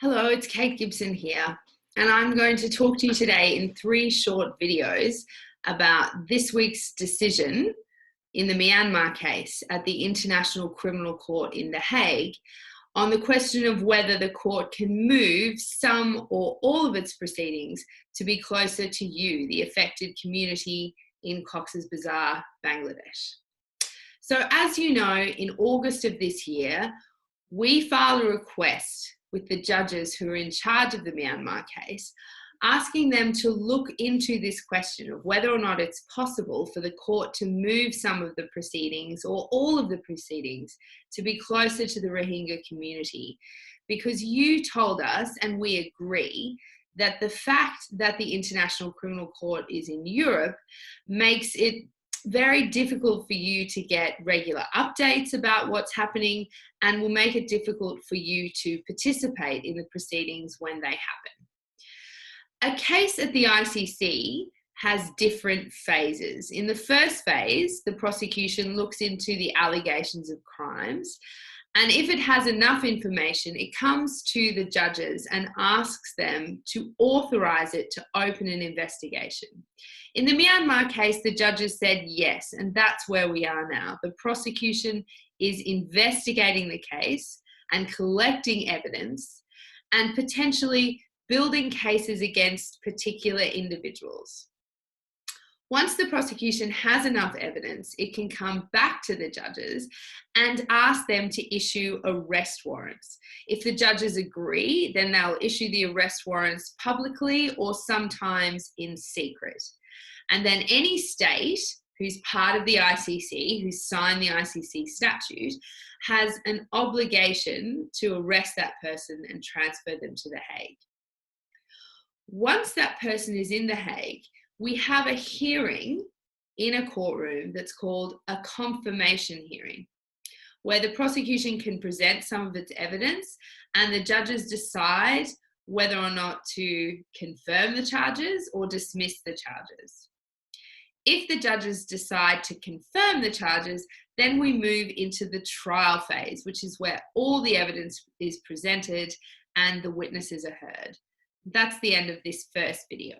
Hello, it's Kate Gibson here, and I'm going to talk to you today in 3 short videos about this week's decision in the Myanmar case at the International Criminal Court in The Hague on the question of whether the court can move some or all of its proceedings to be closer to you, the affected community in Cox's Bazar, Bangladesh. So as you know, in August of this year, we filed a request with the judges who are in charge of the Myanmar case, asking them to look into this question of whether or not it's possible for the court to move some of the proceedings or all of the proceedings to be closer to the Rohingya community. Because you told us, and we agree, that the fact that the International Criminal Court is in Europe makes it very difficult for you to get regular updates about what's happening and will make it difficult for you to participate in the proceedings when they happen. A case at the ICC has different phases. In the first phase, the prosecution looks into the allegations of crimes, and if it has enough information, it comes to the judges and asks them to authorize it to open an investigation. In the Myanmar case, the judges said yes, and that's where we are now. The prosecution is investigating the case and collecting evidence and potentially building cases against particular individuals. Once the prosecution has enough evidence, it can come back to the judges and ask them to issue arrest warrants. If the judges agree, then they'll issue the arrest warrants publicly or sometimes in secret. And then any state who's part of the ICC, who's signed the ICC statute, has an obligation to arrest that person and transfer them to The Hague. Once that person is in The Hague, we have a hearing in a courtroom that's called a confirmation hearing, where the prosecution can present some of its evidence and the judges decide whether or not to confirm the charges or dismiss the charges. If the judges decide to confirm the charges, then we move into the trial phase, which is where all the evidence is presented and the witnesses are heard. That's the end of this first video.